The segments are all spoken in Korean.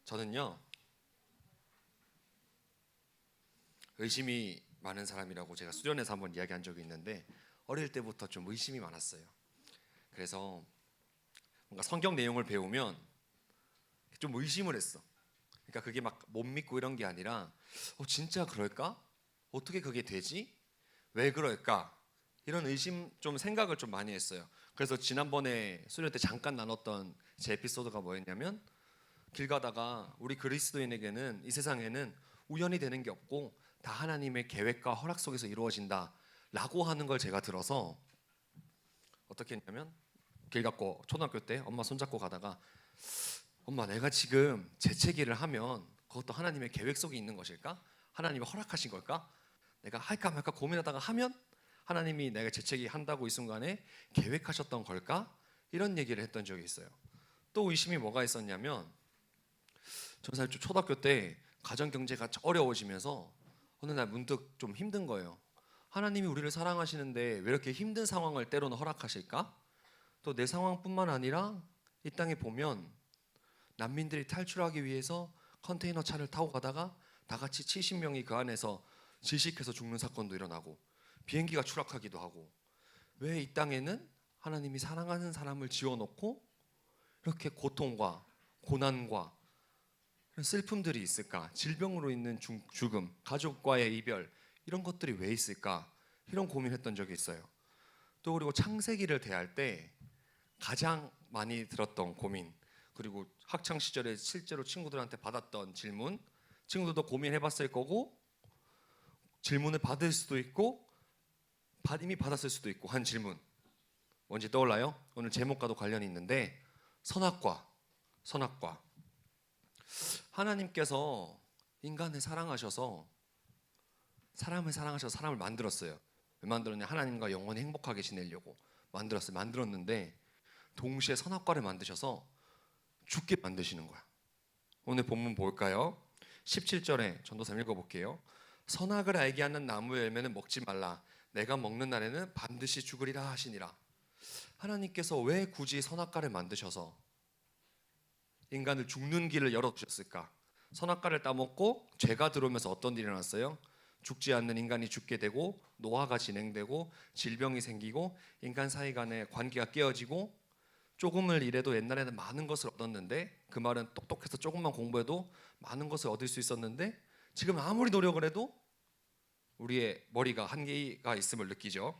저는요, 의심이 많은 사람이라고 제가 수련회에서 한번 이야기한 적이 있는데, 어릴 때부터 좀 의심이 많았어요. 그래서 뭔가 성경 내용을 배우면 좀 의심을 했어. 그러니까 그게 막 못 믿고 이런 게 아니라, 진짜 그럴까? 어떻게 그게 되지? 왜 그럴까? 이런 의심, 좀 생각을 좀 많이 했어요. 그래서 지난번에 수련 때 잠깐 나눴던 제 에피소드가 뭐였냐면, 길 가다가 우리 그리스도인에게는 이 세상에는 우연히 되는 게 없고 다 하나님의 계획과 허락 속에서 이루어진다 라고 하는 걸 제가 들어서 어떻게 했냐면, 길 갔고 초등학교 때 엄마 손잡고 가다가, 엄마, 내가 지금 재채기를 하면 그것도 하나님의 계획 속에 있는 것일까? 하나님이 허락하신 걸까? 내가 할까 말까 고민하다가 하면 하나님이 내가 재채기 한다고 이 순간에 계획하셨던 걸까? 이런 얘기를 했던 적이 있어요. 또 의심이 뭐가 있었냐면, 저는 사실 좀 초등학교 때 가정 경제가 어려워지면서 어느 날 문득 좀 힘든 거예요. 하나님이 우리를 사랑하시는데 왜 이렇게 힘든 상황을 때로는 허락하실까? 또 내 상황뿐만 아니라 이 땅에 보면 난민들이 탈출하기 위해서 컨테이너 차를 타고 가다가 다 같이 70명이 그 안에서 질식해서 죽는 사건도 일어나고 비행기가 추락하기도 하고, 왜 이 땅에는 하나님이 사랑하는 사람을 지어놓고 이렇게 고통과 고난과 슬픔들이 있을까? 질병으로 있는 죽음, 가족과의 이별, 이런 것들이 왜 있을까? 이런 고민했던 적이 있어요. 또 그리고 창세기를 대할 때 가장 많이 들었던 고민, 그리고 학창 시절에 실제로 친구들한테 받았던 질문, 친구들도 고민해봤을 거고 질문을 받을 수도 있고 이미 받았을 수도 있고 한 질문, 뭔지 떠올라요? 오늘 제목과도 관련이 있는데, 선악과. 하나님께서 인간을 사랑하셔서 사람을 만들었어요. 왜 만들었냐? 하나님과 영원히 행복하게 지내려고 만들었는데 동시에 선악과를 만드셔서 죽게 만드시는 거야. 오늘 본문 볼까요? 17절에 전도사 읽어볼게요. 선악을 알게 하는 나무의 열매는 먹지 말라. 내가 먹는 날에는 반드시 죽으리라 하시니라. 하나님께서 왜 굳이 선악과를 만드셔서 인간을 죽는 길을 열어두셨을까? 선악과를 따먹고 죄가 들어오면서 어떤 일이 일어났어요? 죽지 않는 인간이 죽게 되고 노화가 진행되고 질병이 생기고 인간 사이 간의 관계가 깨어지고, 조금을 일해도 옛날에는 많은 것을 얻었는데, 그 말은 똑똑해서 조금만 공부해도 많은 것을 얻을 수 있었는데, 지금 아무리 노력을 해도 우리의 머리가 한계가 있음을 느끼죠.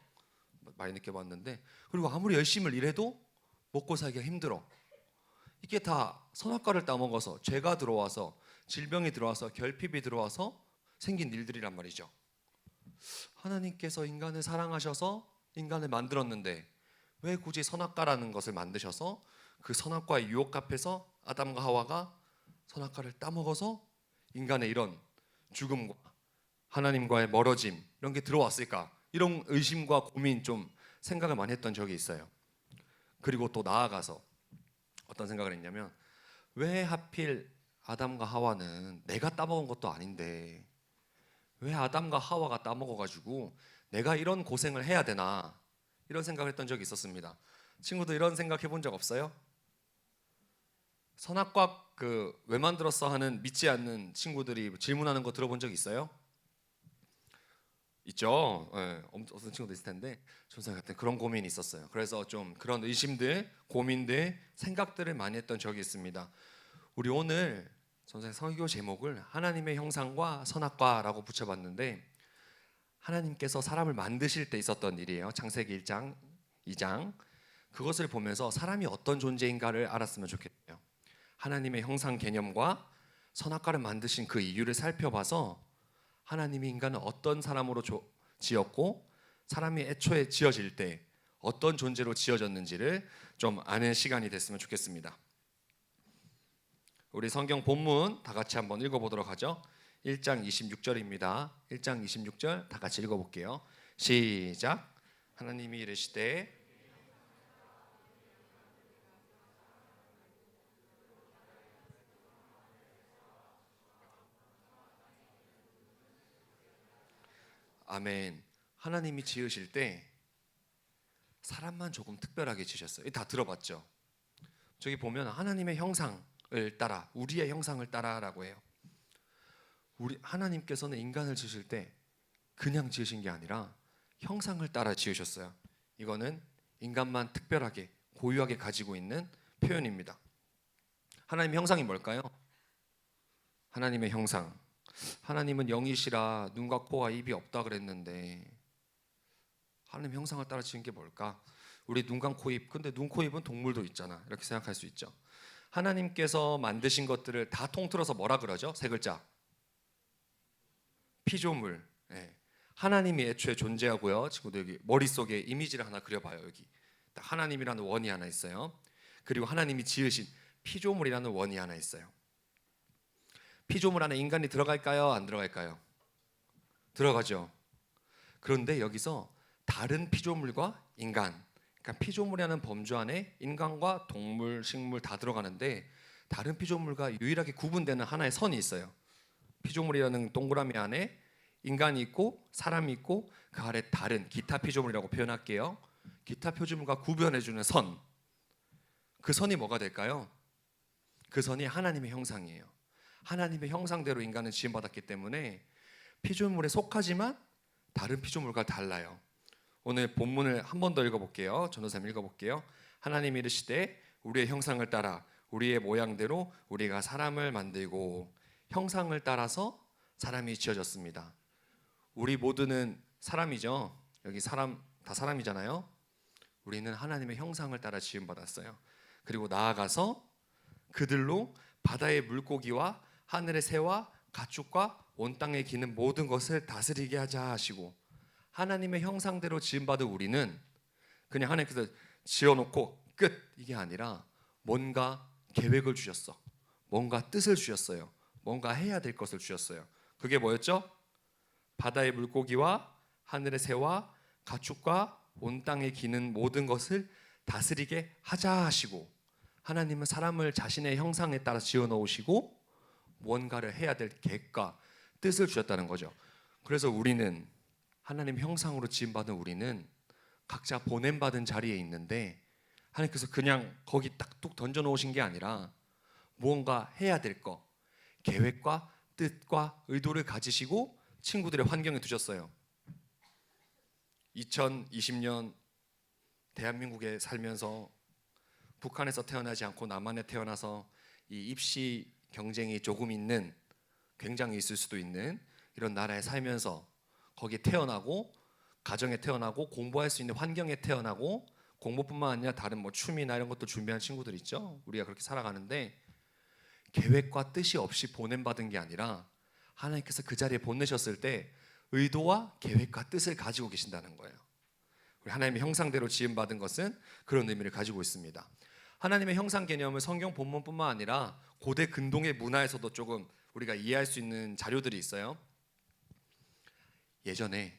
많이 느껴봤는데, 그리고 아무리 열심히 일해도 먹고 살기가 힘들어. 이게 다 선악과를 따먹어서 죄가 들어와서 질병이 들어와서 결핍이 들어와서 생긴 일들이란 말이죠. 하나님께서 인간을 사랑하셔서 인간을 만들었는데 왜 굳이 선악과라는 것을 만드셔서 그 선악과의 유혹 앞에서 아담과 하와가 선악과를 따먹어서 인간의 이런 죽음과 하나님과의 멀어짐, 이런 게 들어왔을까? 이런 의심과 고민, 좀 생각을 많이 했던 적이 있어요. 그리고 또 나아가서 어떤 생각을 했냐면, 왜 하필 아담과 하와는 내가 따먹은 것도 아닌데 왜 아담과 하와가 따먹어가지고 내가 이런 고생을 해야 되나, 이런 생각을 했던 적이 있었습니다. 친구들 이런 생각 해본 적 없어요? 선악과 왜 만들었어 하는 믿지 않는 친구들이 질문하는 거 들어본 적 있어요? 있죠. 예, 어떤 친구도 있을 텐데 전사 같은 그런 고민이 있었어요. 그래서 좀 그런 의심들, 고민들, 생각들을 많이 했던 적이 있습니다. 우리 오늘 전사의 설교 제목을 하나님의 형상과 선악과라고 붙여봤는데, 하나님께서 사람을 만드실 때 있었던 일이에요. 창세기 1장, 2장. 그것을 보면서 사람이 어떤 존재인가를 알았으면 좋겠어요. 하나님의 형상 개념과 선악과를 만드신 그 이유를 살펴봐서 하나님이 인간을 어떤 사람으로 지었고 사람이 애초에 지어질 때 어떤 존재로 지어졌는지를 좀 아는 시간이 됐으면 좋겠습니다. 우리 성경 본문 다 같이 한번 읽어보도록 하죠. 1장 26절입니다. 1장 26절 다 같이 읽어볼게요. 시작. 하나님이 이르시되 아멘. 하나님이 지으실 때 사람만 조금 특별하게 지으셨어요. 다 들어봤죠? 저기 보면 하나님의 형상을 따라, 우리의 형상을 따라라고 해요. 우리 하나님께서는 인간을 지으실 때 그냥 지으신 게 아니라 형상을 따라 지으셨어요. 이거는 인간만 특별하게 고유하게 가지고 있는 표현입니다. 하나님의 형상이 뭘까요? 하나님의 형상. 하나님은 영이시라 눈과 코와 입이 없다 그랬는데 하나님 형상을 따라 지은 게 뭘까? 우리 눈과 코, 입. 근데 눈, 코, 입은 동물도 있잖아. 이렇게 생각할 수 있죠. 하나님께서 만드신 것들을 다 통틀어서 뭐라 그러죠? 세 글자. 피조물. 예. 하나님이 애초에 존재하고요. 친구들 여기 머릿속에 이미지를 하나 그려봐요. 여기 하나님이라는 원이 하나 있어요. 그리고 하나님이 지으신 피조물이라는 원이 하나 있어요. 피조물 안에 인간이 들어갈까요? 안 들어갈까요? 들어가죠. 그런데 여기서 다른 피조물과 인간, 그러니까 피조물이라는 범주 안에 인간과 동물, 식물 다 들어가는데 다른 피조물과 유일하게 구분되는 하나의 선이 있어요. 피조물이라는 동그라미 안에 인간이 있고 사람이 있고 그 아래 다른 기타 피조물이라고 표현할게요. 기타 피조물과 구별해주는 선. 그 선이 뭐가 될까요? 그 선이 하나님의 형상이에요. 하나님의 형상대로 인간은 지음받았기 때문에 피조물에 속하지만 다른 피조물과 달라요. 오늘 본문을 한 번 더 읽어볼게요. 전도사님 읽어볼게요. 하나님이 이르시되 우리의 형상을 따라 우리의 모양대로 우리가 사람을 만들고 형상을 따라서 사람이 지어졌습니다. 우리 모두는 사람이죠. 여기 사람 다 사람이잖아요. 우리는 하나님의 형상을 따라 지음받았어요. 그리고 나아가서 그들로 바다의 물고기와 하늘의 새와 가축과 온 땅에 기는 모든 것을 다스리게 하자 하시고 하나님의 형상대로 지음받은 우리는 그냥 하나님께서 지어놓고 끝 이게 아니라 뭔가 계획을 주셨어. 뭔가 뜻을 주셨어요. 뭔가 해야 될 것을 주셨어요. 그게 뭐였죠? 바다의 물고기와 하늘의 새와 가축과 온 땅에 기는 모든 것을 다스리게 하자 하시고 하나님은 사람을 자신의 형상에 따라 지어 놓으시고 무언가를 해야 될 계획과 뜻을 주셨다는 거죠. 그래서 우리는 하나님 형상으로 지음받은 우리는 각자 보냄받은 자리에 있는데 하나님께서 그냥 거기 딱 뚝 던져 놓으신 게 아니라 무언가 해야 될 거, 계획과 뜻과 의도를 가지시고 친구들의 환경에 두셨어요. 2020년 대한민국에 살면서 북한에서 태어나지 않고 남한에 태어나서 이 입시 경쟁이 조금 있는 굉장히 있을 수도 있는 이런 나라에 살면서 거기에 태어나고 가정에 태어나고 공부할 수 있는 환경에 태어나고 공부뿐만 아니라 다른 뭐 춤이나 이런 것도 준비한 친구들 있죠. 우리가 그렇게 살아가는데 계획과 뜻이 없이 보냄받은 게 아니라 하나님께서 그 자리에 보내셨을 때 의도와 계획과 뜻을 가지고 계신다는 거예요. 우리 하나님의 형상대로 지음받은 것은 그런 의미를 가지고 있습니다. 하나님의 형상 개념을 성경 본문뿐만 아니라 고대 근동의 문화에서도 조금 우리가 이해할 수 있는 자료들이 있어요. 예전에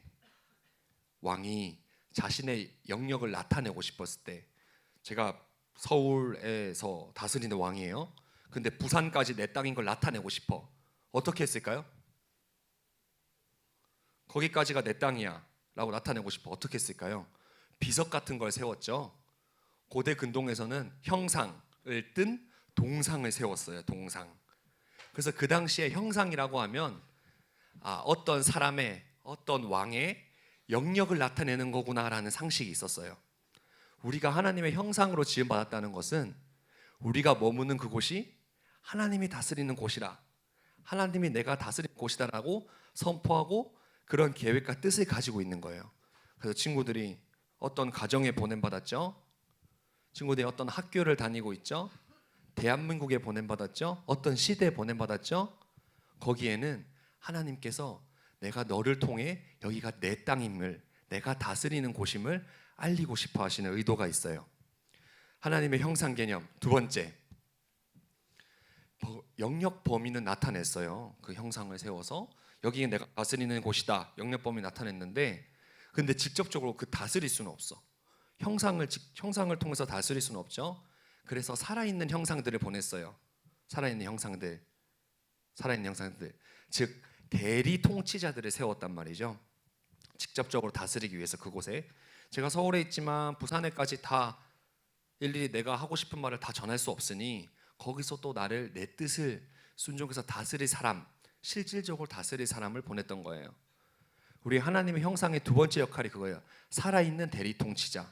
왕이 자신의 영역을 나타내고 싶었을 때 제가 서울에서 다스리는 왕이에요. 근데 부산까지 내 땅인 걸 나타내고 싶어. 어떻게 했을까요? 거기까지가 내 땅이야 라고 나타내고 싶어. 어떻게 했을까요? 비석 같은 걸 세웠죠. 고대 근동에서는 형상을 뜬 동상을 세웠어요. 동상. 그래서 그 당시에 형상이라고 하면 어떤 사람의 어떤 왕의 영역을 나타내는 거구나라는 상식이 있었어요. 우리가 하나님의 형상으로 지음받았다는 것은 우리가 머무는 그곳이 하나님이 다스리는 곳이라, 하나님이 내가 다스리는 곳이다라고 선포하고 그런 계획과 뜻을 가지고 있는 거예요. 그래서 친구들이 어떤 가정에 보냄받았죠. 친구들이 어떤 학교를 다니고 있죠. 대한민국에 보냄받았죠. 어떤 시대에 보냄받았죠. 거기에는 하나님께서 내가 너를 통해 여기가 내 땅임을, 내가 다스리는 곳임을 알리고 싶어 하시는 의도가 있어요. 하나님의 형상 개념 두 번째, 영역 범위는 나타냈어요. 그 형상을 세워서 여기가 내가 다스리는 곳이다 영역 범위 나타냈는데, 근데 직접적으로 그 다스릴 수는 없어. 형상을 통해서 다스릴 수는 없죠. 그래서 살아있는 형상들을 보냈어요. 살아있는 형상들, 즉 대리 통치자들을 세웠단 말이죠. 직접적으로 다스리기 위해서 그곳에. 제가 서울에 있지만 부산에까지 다 일일이 내가 하고 싶은 말을 다 전할 수 없으니 거기서 또 나를 내 뜻을 순종해서 다스릴 사람, 실질적으로 다스릴 사람을 보냈던 거예요. 우리 하나님의 형상의 두 번째 역할이 그거예요. 살아있는 대리통치자.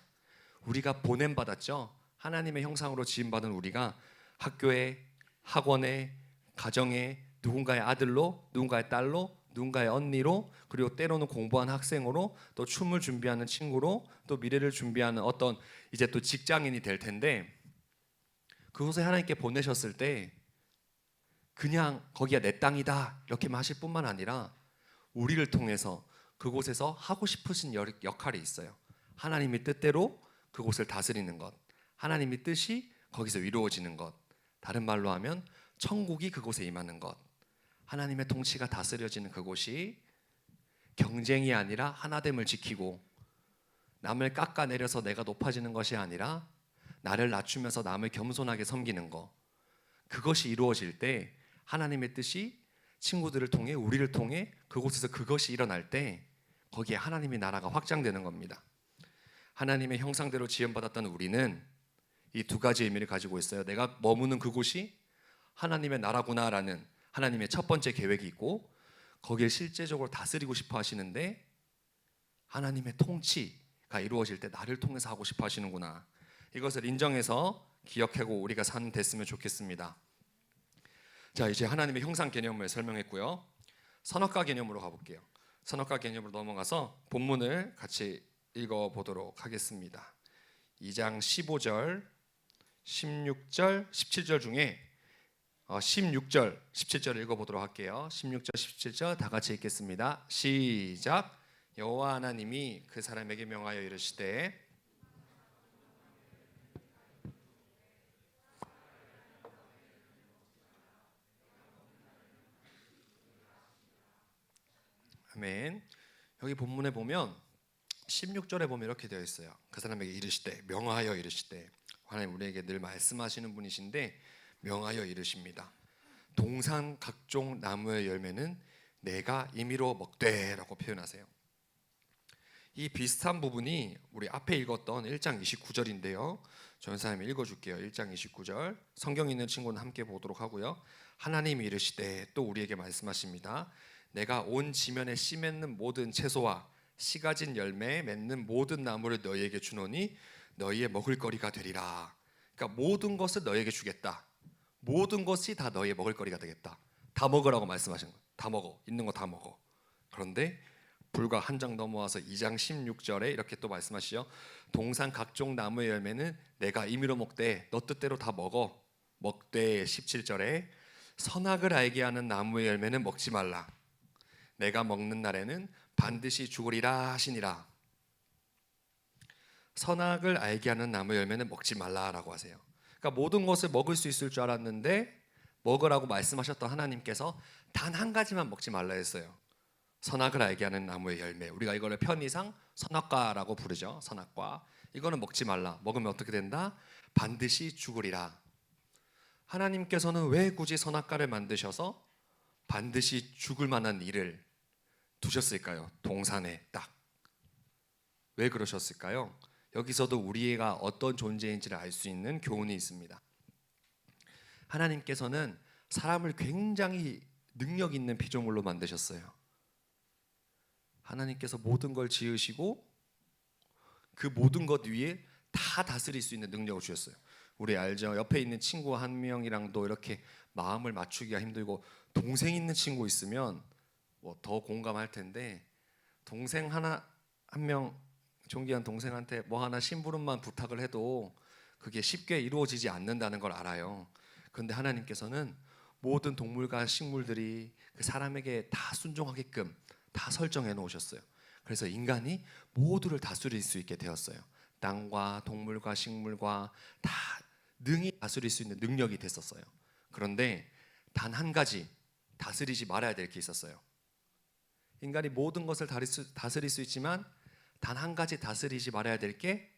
우리가 보냄받았죠. 하나님의 형상으로 지음받은 우리가 학교에, 학원에, 가정에 누군가의 아들로, 누군가의 딸로, 누군가의 언니로, 그리고 때로는 공부하는 학생으로, 또 춤을 준비하는 친구로, 또 미래를 준비하는 어떤 이제 또 직장인이 될 텐데, 그곳에 하나님께 보내셨을 때 그냥 거기가 내 땅이다 이렇게만 하실 뿐만 아니라 우리를 통해서 그곳에서 하고 싶으신 역할이 있어요. 하나님의 뜻대로 그곳을 다스리는 것, 하나님의 뜻이 거기서 이루어지는 것, 다른 말로 하면 천국이 그곳에 임하는 것, 하나님의 통치가 다스려지는 그곳이 경쟁이 아니라 하나됨을 지키고, 남을 깎아내려서 내가 높아지는 것이 아니라 나를 낮추면서 남을 겸손하게 섬기는 것, 그것이 이루어질 때 하나님의 뜻이 친구들을 통해, 우리를 통해 그곳에서 그것이 일어날 때 거기에 하나님의 나라가 확장되는 겁니다. 하나님의 형상대로 지음받았던 우리는 이 두 가지 의미를 가지고 있어요. 내가 머무는 그곳이 하나님의 나라구나라는 하나님의 첫 번째 계획이 있고, 거기를 실제적으로 다스리고 싶어 하시는데 하나님의 통치가 이루어질 때 나를 통해서 하고 싶어 하시는구나, 이것을 인정해서 기억하고 우리가 사는 됐으면 좋겠습니다. 자, 이제 하나님의 형상 개념을 설명했고요. 선악과 개념으로 가볼게요. 선악과 개념으로 넘어가서 본문을 같이 읽어보도록 하겠습니다. 2장 15절, 16절, 17절 중에 16절, 17절 읽어보도록 할게요. 16절, 17절 다 같이 읽겠습니다. 시작. 여호와 하나님이 그 사람에게 명하여 이르시되 아멘. 여기 본문에 보면 16절에 보면 이렇게 되어 있어요. 그 사람에게 이르시되, 명하여 이르시되. 하나님 우리에게 늘 말씀하시는 분이신데 명하여 이르십니다. 동산 각종 나무의 열매는 내가 임의로 먹되라고 표현하세요. 이 비슷한 부분이 우리 앞에 읽었던 1장 29절인데요. 전사님이 읽어줄게요. 1장 29절. 성경 있는 친구는 함께 보도록 하고요. 하나님이 이르시되 또 우리에게 말씀하십니다. 내가 온 지면에 씨 맺는 모든 채소와 씨 가진 열매 맺는 모든 나무를 너희에게 주노니 너희의 먹을 거리가 되리라. 그러니까 모든 것을 너희에게 주겠다. 모든 것이 다 너희의 먹을 거리가 되겠다. 다 먹으라고 말씀하신 거예요. 다 먹어. 있는 거 다 먹어. 그런데 불과 한 장 넘어와서 2장 16절에 이렇게 또 말씀하시죠. 동산 각종 나무의 열매는 내가 임의로 먹되 너 뜻대로 다 먹어. 먹되 17절에 선악을 알게 하는 나무의 열매는 먹지 말라. 내가 먹는 날에는 반드시 죽으리라 하시니라. 선악을 알게 하는 나무 열매는 먹지 말라라고 하세요. 그러니까 모든 것을 먹을 수 있을 줄 알았는데 먹으라고 말씀하셨던 하나님께서 단 한 가지만 먹지 말라 했어요. 선악을 알게 하는 나무의 열매. 우리가 이거를 편의상 선악과라고 부르죠. 선악과. 이거는 먹지 말라. 먹으면 어떻게 된다? 반드시 죽으리라. 하나님께서는 왜 굳이 선악과를 만드셔서 반드시 죽을 만한 일을 두셨을까요? 동산에 딱. 왜 그러셨을까요? 여기서도 우리가 어떤 존재인지를 알 수 있는 교훈이 있습니다. 하나님께서는 사람을 굉장히 능력 있는 피조물로 만드셨어요. 하나님께서 모든 걸 지으시고 그 모든 것 위에 다 다스릴 수 있는 능력을 주셨어요. 우리 알죠? 옆에 있는 친구 한 명이랑도 이렇게 마음을 맞추기가 힘들고, 동생 있는 친구 있으면 뭐 더 공감할 텐데, 동생 하나 한 명, 존귀한 동생한테 뭐 하나 심부름만 부탁을 해도 그게 쉽게 이루어지지 않는다는 걸 알아요. 그런데 하나님께서는 모든 동물과 식물들이 그 사람에게 다 순종하게끔 다 설정해 놓으셨어요. 그래서 인간이 모두를 다스릴 수 있게 되었어요. 땅과 동물과 식물과 다 능히 다스릴 수 있는 능력이 됐었어요. 그런데 단 한 가지 다스리지 말아야 될 게 있었어요. 인간이 모든 것을 다스릴 수 있지만 단 한 가지 다스리지 말아야 될 게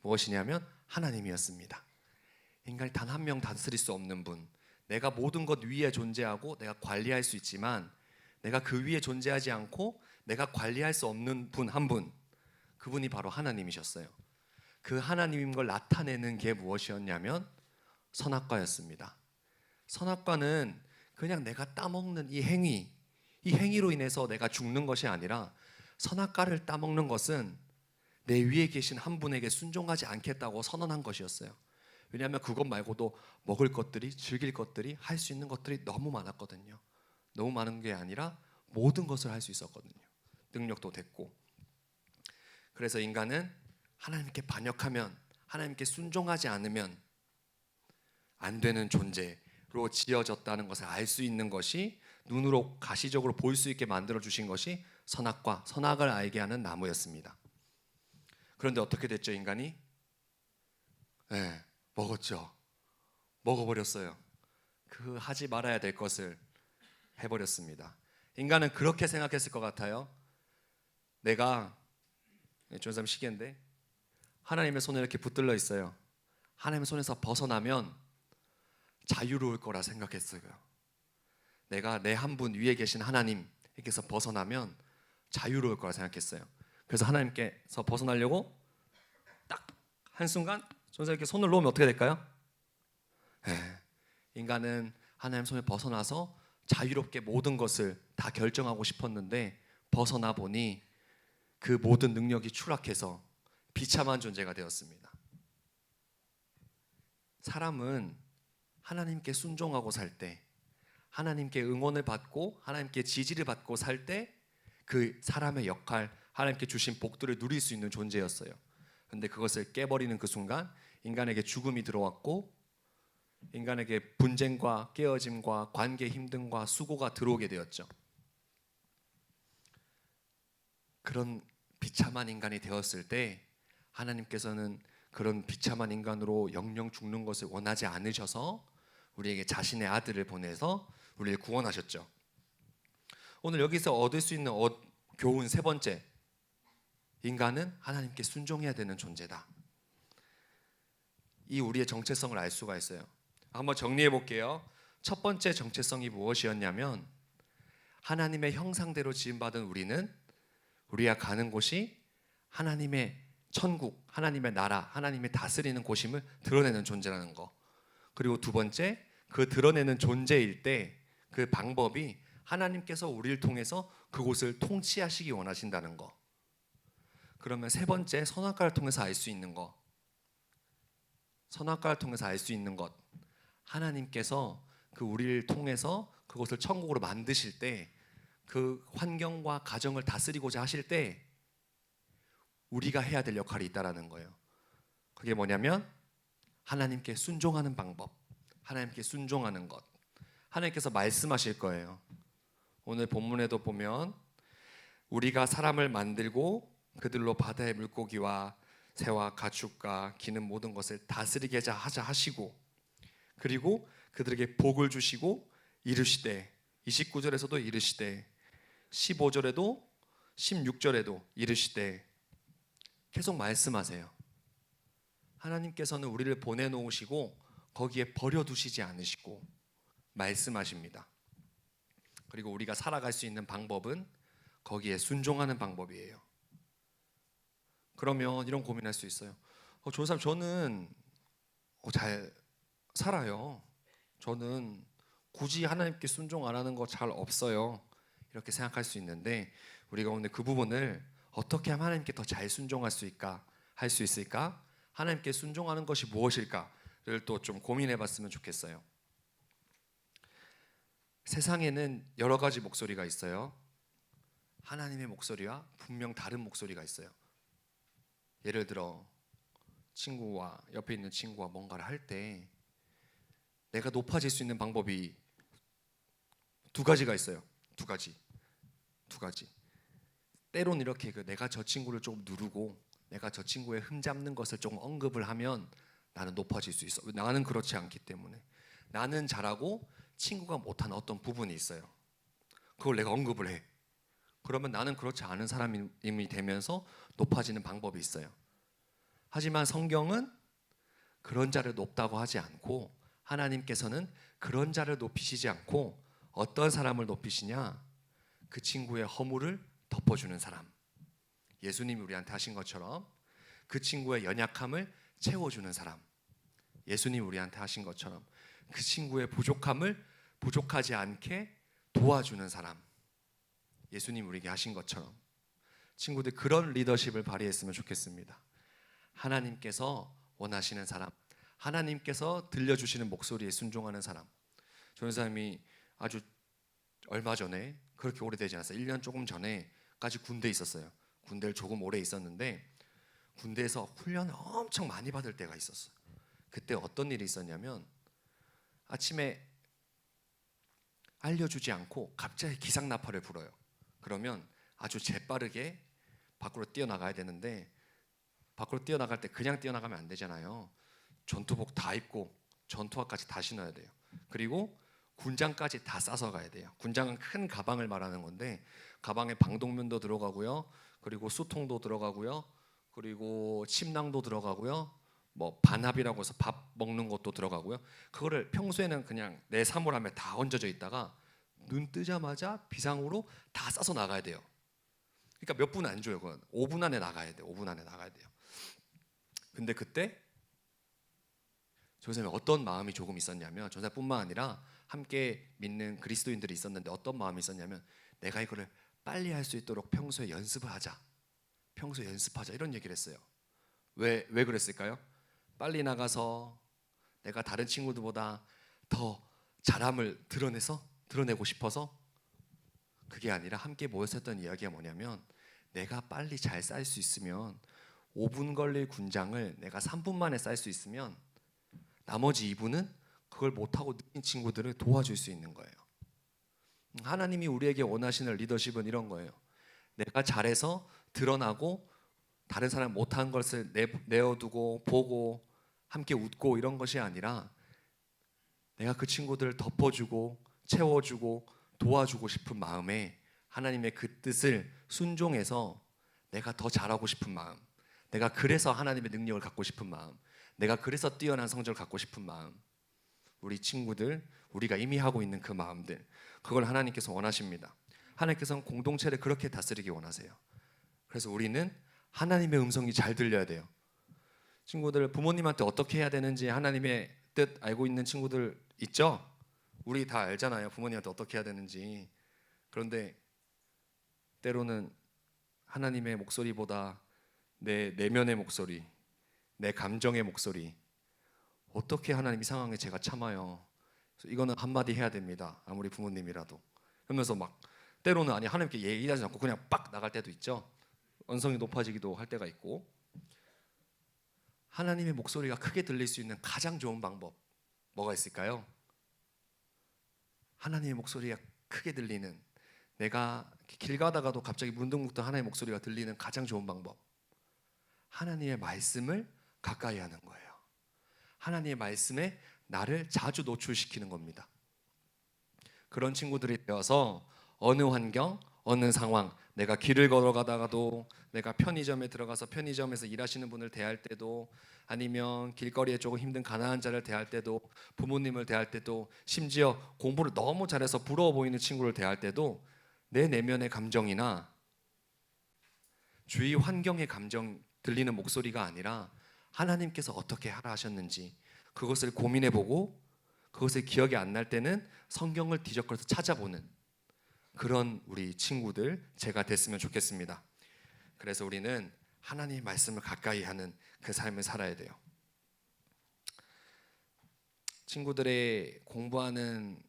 무엇이냐면 하나님이었습니다. 인간이 단 한 명 다스릴 수 없는 분, 내가 모든 것 위에 존재하고 내가 관리할 수 있지만 내가 그 위에 존재하지 않고 내가 관리할 수 없는 분 한 분, 그분이 바로 하나님이셨어요. 그 하나님인 걸 나타내는 게 무엇이었냐면 선악과였습니다. 선악과는 그냥 내가 따먹는 이 행위로 인해서 내가 죽는 것이 아니라, 선악과를 따먹는 것은 내 위에 계신 한 분에게 순종하지 않겠다고 선언한 것이었어요. 왜냐하면 그것 말고도 먹을 것들이, 즐길 것들이, 할 수 있는 것들이 너무 많았거든요. 너무 많은 게 아니라 모든 것을 할 수 있었거든요. 능력도 됐고. 그래서 인간은 하나님께 반역하면, 하나님께 순종하지 않으면 안 되는 존재로 지어졌다는 것을 알 수 있는 것이, 눈으로 가시적으로 볼 수 있게 만들어 주신 것이 선악과, 선악을 알게 하는 나무였습니다. 그런데 어떻게 됐죠, 인간이? 먹었죠. 먹어버렸어요. 그 하지 말아야 될 것을 해버렸습니다. 인간은 그렇게 생각했을 것 같아요. 내가, 조삼 시계인데 하나님의 손에 이렇게 붙들려 있어요. 하나님의 손에서 벗어나면 자유로울 거라 생각했어요. 내가 내 한 분 위에 계신 하나님께서 벗어나면 자유로울 거라 생각했어요. 그래서 하나님께서 벗어나려고 딱 한순간 이렇게 손을 놓으면 어떻게 될까요? 인간은 하나님 손에 벗어나서 자유롭게 모든 것을 다 결정하고 싶었는데, 벗어나 보니 그 모든 능력이 추락해서 비참한 존재가 되었습니다. 사람은 하나님께 순종하고 살 때, 하나님께 응원을 받고 하나님께 지지를 받고 살 때 그 사람의 역할, 하나님께 주신 복들을 누릴 수 있는 존재였어요. 그런데 그것을 깨버리는 그 순간 인간에게 죽음이 들어왔고, 인간에게 분쟁과 깨어짐과 관계 힘듦과 수고가 들어오게 되었죠. 그런 비참한 인간이 되었을 때 하나님께서는 그런 비참한 인간으로 영영 죽는 것을 원하지 않으셔서 우리에게 자신의 아들을 보내서 우리를 구원하셨죠. 오늘 여기서 얻을 수 있는 교훈 세 번째, 인간은 하나님께 순종해야 되는 존재다. 이 우리의 정체성을 알 수가 있어요. 한번 정리해 볼게요. 첫 번째 정체성이 무엇이었냐면, 하나님의 형상대로 지음받은 우리는 우리가 가는 곳이 하나님의 천국, 하나님의 나라, 하나님의 다스리는 곳임을 드러내는 존재라는 거. 그리고 두 번째, 그 드러내는 존재일 때 그 방법이 하나님께서 우리를 통해서 그곳을 통치하시기 원하신다는 거. 그러면 세 번째, 선악과를 통해서 알 수 있는 거. 선악과를 통해서 알 수 있는 것. 하나님께서 그 우리를 통해서 그곳을 천국으로 만드실 때, 그 환경과 가정을 다스리고자 하실 때 우리가 해야 될 역할이 있다라는 거예요. 그게 뭐냐면 하나님께 순종하는 방법, 하나님께 순종하는 것. 하나님께서 말씀하실 거예요. 오늘 본문에도 보면 우리가 사람을 만들고 그들로 바다의 물고기와 새와 가축과 기는 모든 것을 다스리게 하자 하시고, 그리고 그들에게 복을 주시고 이르시되, 29절에서도 이르시되, 15절에도 16절에도 이르시되, 계속 말씀하세요. 하나님께서는 우리를 보내놓으시고 거기에 버려두시지 않으시고 말씀하십니다. 그리고 우리가 살아갈 수 있는 방법은 거기에 순종하는 방법이에요. 그러면 이런 고민할 수 있어요. 조사님, 저는 잘 살아요. 저는 굳이 하나님께 순종 안 하는 거 잘 없어요. 이렇게 생각할 수 있는데, 우리가 오늘 그 부분을 어떻게 하면 하나님께 더 잘 순종할 수 있을까, 할 수 있을까, 하나님께 순종하는 것이 무엇일까를 또 좀 고민해 봤으면 좋겠어요. 세상에는 여러 가지 목소리가 있어요. 하나님의 목소리와 분명 다른 목소리가 있어요. 예를 들어 친구와, 옆에 있는 친구와 뭔가를 할 때 내가 높아질 수 있는 방법이 두 가지가 있어요. 두 가지. 때론 이렇게 내가 저 친구를 조금 누르고 내가 저 친구의 흠잡는 것을 조금 언급을 하면 나는 높아질 수 있어. 나는 그렇지 않기 때문에. 나는 잘하고 친구가 못한 어떤 부분이 있어요. 그걸 내가 언급을 해. 그러면 나는 그렇지 않은 사람이 되면서 높아지는 방법이 있어요. 하지만 성경은 그런 자를 높다고 하지 않고, 하나님께서는 그런 자를 높이시지 않고 어떤 사람을 높이시냐? 그 친구의 허물을 덮어주는 사람. 예수님이 우리한테 하신 것처럼 그 친구의 연약함을 채워주는 사람. 예수님이 우리한테 하신 것처럼 그 친구의 부족함을 부족하지 않게 도와주는 사람. 예수님 우리에게 하신 것처럼 친구들 그런 리더십을 발휘했으면 좋겠습니다. 하나님께서 원하시는 사람, 하나님께서 들려주시는 목소리에 순종하는 사람. 전사님이 아주 얼마 전에, 그렇게 오래되지 않았어요. 1년 조금 전에까지 군대에 있었어요. 군대를 조금 오래 있었는데 군대에서 훈련을 엄청 많이 받을 때가 있었어요. 그때 어떤 일이 있었냐면 아침에 알려주지 않고 갑자기 기상나팔을 불어요. 그러면 아주 재빠르게 밖으로 뛰어나가야 되는데 밖으로 뛰어나갈 때 그냥 뛰어나가면 안 되잖아요. 전투복 다 입고 전투화까지 다 신어야 돼요. 그리고 군장까지 다 싸서 가야 돼요. 군장은 큰 가방을 말하는 건데 가방에 방독면도 들어가고요. 그리고 수통도 들어가고요. 그리고 침낭도 들어가고요. 뭐 반합이라고 해서 밥 먹는 것도 들어가고요. 그거를 평소에는 그냥 내 사물함에 다 얹어져 있다가 눈 뜨자마자 비상으로 다 싸서 나가야 돼요. 그러니까 몇 분 안 줘요. 그건 5분 안에 나가야 돼요. 5분 안에 나가야 돼요. 근데 그때 전사님이 어떤 마음이 조금 있었냐면, 전사뿐만 아니라 함께 믿는 그리스도인들이 있었는데 어떤 마음이 있었냐면, 내가 이거를 빨리 할 수 있도록 평소에 연습을 하자, 평소에 연습하자, 이런 얘기를 했어요. 왜 그랬을까요? 빨리 나가서 내가 다른 친구들보다 더 잘함을 드러내고 싶어서? 그게 아니라 함께 모여서 했던 이야기가 뭐냐면, 내가 빨리 잘 쌀 수 있으면 5분 걸릴 군장을 내가 3분 만에 쌀 수 있으면 나머지 2분은 그걸 못하고 느낀 친구들을 도와줄 수 있는 거예요. 하나님이 우리에게 원하시는 리더십은 이런 거예요. 내가 잘해서 드러나고 다른 사람 못한 것을 내어두고 보고 함께 웃고 이런 것이 아니라, 내가 그 친구들을 덮어주고 채워주고 도와주고 싶은 마음에 하나님의 그 뜻을 순종해서 내가 더 잘하고 싶은 마음, 내가 그래서 하나님의 능력을 갖고 싶은 마음, 내가 그래서 뛰어난 성적을 갖고 싶은 마음, 우리 친구들, 우리가 이미 하고 있는 그 마음들, 그걸 하나님께서 원하십니다. 하나님께서는 공동체를 그렇게 다스리기 원하세요. 그래서 우리는 하나님의 음성이 잘 들려야 돼요. 친구들, 부모님한테 어떻게 해야 되는지 하나님의 뜻 알고 있는 친구들 있죠? 우리 다 알잖아요. 부모님한테 어떻게 해야 되는지. 그런데 때로는 하나님의 목소리보다 내 내면의 목소리, 내 감정의 목소리, 어떻게 하나님 이 상황에 제가 참아요. 그래서 이거는 한마디 해야 됩니다. 아무리 부모님이라도. 그러면서 막 때로는 아니 하나님께 얘기하지 않고 그냥 빡 나갈 때도 있죠. 언성이 높아지기도 할 때가 있고. 하나님의 목소리가 크게 들릴 수 있는 가장 좋은 방법 뭐가 있을까요? 하나님의 목소리가 크게 들리는, 내가 길 가다가도 갑자기 문득문득 하나님의 목소리가 들리는 가장 좋은 방법, 하나님의 말씀을 가까이 하는 거예요. 하나님의 말씀에 나를 자주 노출시키는 겁니다. 그런 친구들이 되어서 어느 환경, 어느 상황, 내가 길을 걸어가다가도, 내가 편의점에 들어가서 편의점에서 일하시는 분을 대할 때도, 아니면 길거리에 조금 힘든 가난한 자를 대할 때도, 부모님을 대할 때도, 심지어 공부를 너무 잘해서 부러워 보이는 친구를 대할 때도 내 내면의 감정이나 주위 환경의 감정 들리는 목소리가 아니라 하나님께서 어떻게 하라 하셨는지 그것을 고민해보고, 그것을 기억이 안 날 때는 성경을 뒤적거려서 찾아보는 그런 우리 친구들 제가 됐으면 좋겠습니다. 그래서 우리는 하나님의 말씀을 가까이 하는 그 삶을 살아야 돼요. 친구들의 공부하는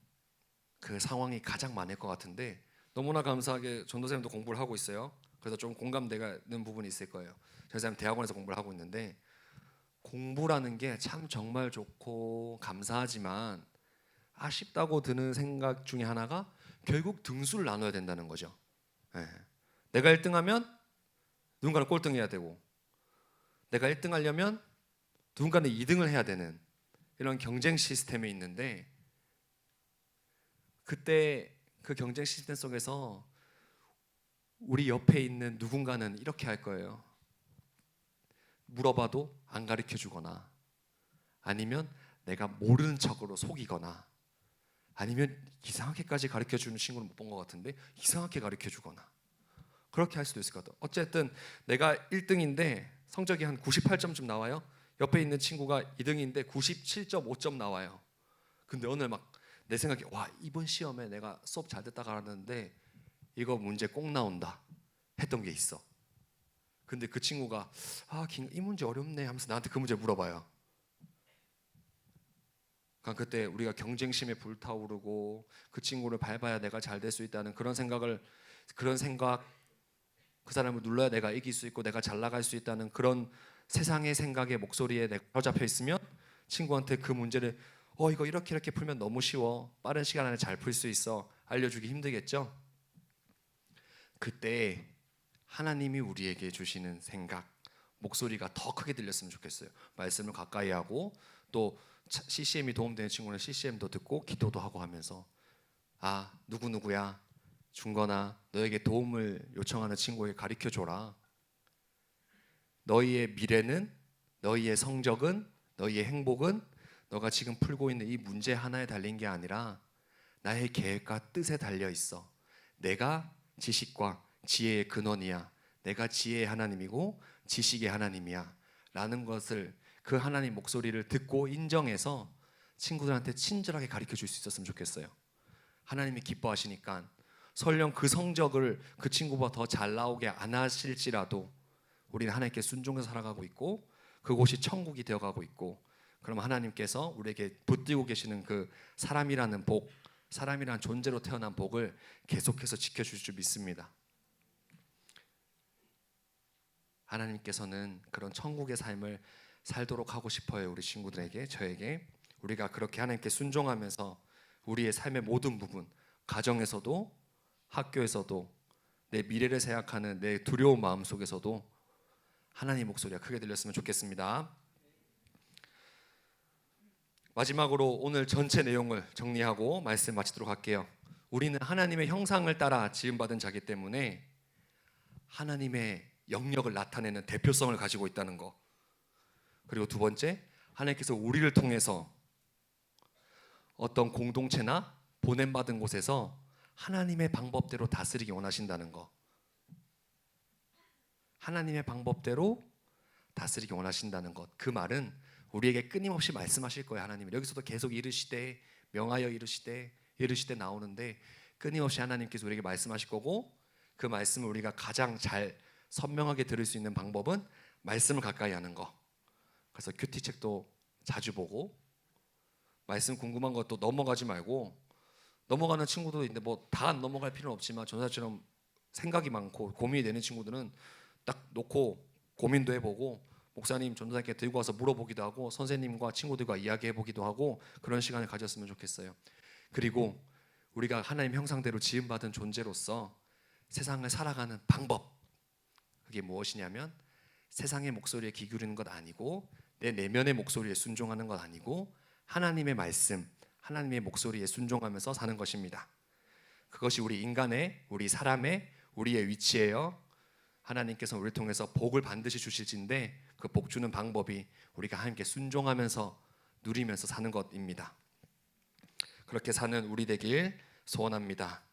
그 상황이 가장 많을 것 같은데, 너무나 감사하게 전도사님도 공부를 하고 있어요. 그래서 좀 공감되는 부분이 있을 거예요. 전도사님 대학원에서 공부를 하고 있는데, 공부라는 게 참 정말 좋고 감사하지만 아쉽다고 드는 생각 중에 하나가 결국 등수를 나눠야 된다는 거죠. 네. 내가 1등하면 누군가는 꼴등해야 되고, 내가 1등하려면 누군가는 2등을 해야 되는 이런 경쟁 시스템이 있는데, 그때 그 경쟁 시스템 속에서 우리 옆에 있는 누군가는 이렇게 할 거예요. 물어봐도 안 가르쳐 주거나, 아니면 내가 모르는 척으로 속이거나, 아니면 이상하게까지 가르쳐 주는 친구는 못 본 것 같은데 이상하게 가르쳐 주거나, 그렇게 할 수도 있을 것 같아요. 어쨌든 내가 1등인데 성적이 한 98점쯤 나와요. 옆에 있는 친구가 2등인데 97.5점 나와요. 근데 오늘 막 내 생각에 와 이번 시험에 내가 수업 잘 됐다 가는데 이거 문제 꼭 나온다 했던 게 있어. 근데 그 친구가 이 문제 어렵네 하면서 나한테 그 문제 물어봐요. 그러니까 그때 우리가 경쟁심에 불타오르고 그 친구를 밟아야 내가 잘 될 수 있다는 그런 생각, 그 사람을 눌러야 내가 이길 수 있고 내가 잘 나갈 수 있다는 그런 세상의 생각의 목소리에 내가 사로잡혀 있으면 친구한테 그 문제를 이거 이렇게 풀면 너무 쉬워, 빠른 시간 안에 잘 풀 수 있어, 알려주기 힘들겠죠? 그때 하나님이 우리에게 주시는 생각, 목소리가 더 크게 들렸으면 좋겠어요. 말씀을 가까이 하고 또 CCM이 도움되는 친구는 CCM도 듣고 기도도 하고 하면서 누구누구야 중건아, 너에게 도움을 요청하는 친구에게 가르쳐줘라. 너희의 미래는, 너희의 성적은, 너희의 행복은 너가 지금 풀고 있는 이 문제 하나에 달린 게 아니라 나의 계획과 뜻에 달려 있어. 내가 지식과 지혜의 근원이야. 내가 지혜의 하나님이고 지식의 하나님이야 라는 것을, 그 하나님 목소리를 듣고 인정해서 친구들한테 친절하게 가르쳐 줄 수 있었으면 좋겠어요. 하나님이 기뻐하시니까 설령 그 성적을 그 친구보다 더 잘 나오게 안 하실지라도 우리는 하나님께 순종해서 살아가고 있고 그곳이 천국이 되어가고 있고, 그럼 하나님께서 우리에게 붙들고 계시는 그 사람이라는 복, 사람이라는 존재로 태어난 복을 계속해서 지켜줄 줄 믿습니다. 하나님께서는 그런 천국의 삶을 살도록 하고 싶어요. 우리 친구들에게, 저에게. 우리가 그렇게 하나님께 순종하면서 우리의 삶의 모든 부분, 가정에서도 학교에서도 내 미래를 생각하는 내 두려운 마음 속에서도 하나님 목소리가 크게 들렸으면 좋겠습니다. 마지막으로 오늘 전체 내용을 정리하고 말씀 마치도록 할게요. 우리는 하나님의 형상을 따라 지음받은 자기 때문에 하나님의 영역을 나타내는 대표성을 가지고 있다는 거. 그리고 두 번째, 하나님께서 우리를 통해서 어떤 공동체나 보냄받은 곳에서 하나님의 방법대로 다스리기 원하신다는 거. 하나님의 방법대로 다스리기 원하신다는 것. 그 말은 우리에게 끊임없이 말씀하실 거예요. 하나님은 여기서도 계속 이르시되, 명하여 이르시되 나오는데 끊임없이 하나님께서 우리에게 말씀하실 거고, 그 말씀을 우리가 가장 잘 선명하게 들을 수 있는 방법은 말씀을 가까이 하는 거. 그래서 큐티 책도 자주 보고, 말씀 궁금한 것도 넘어가지 말고, 넘어가는 친구도 있는데 뭐 다 안 넘어갈 필요는 없지만 전사처럼 생각이 많고 고민이 되는 친구들은 딱 놓고 고민도 해보고 목사님, 전도사님께 들고 와서 물어보기도 하고 선생님과 친구들과 이야기해보기도 하고 그런 시간을 가졌으면 좋겠어요. 그리고 우리가 하나님 형상대로 지음받은 존재로서 세상을 살아가는 방법, 그게 무엇이냐면 세상의 목소리에 귀 기울이는 것 아니고 내 내면의 목소리에 순종하는 것 아니고 하나님의 말씀, 하나님의 목소리에 순종하면서 사는 것입니다. 그것이 우리 인간의, 우리 사람의, 우리의 위치예요. 하나님께서 우리를 통해서 복을 반드시 주실진데 그 복 주는 방법이 우리가 하나님께 순종하면서 누리면서 사는 것입니다. 그렇게 사는 우리 되길 소원합니다.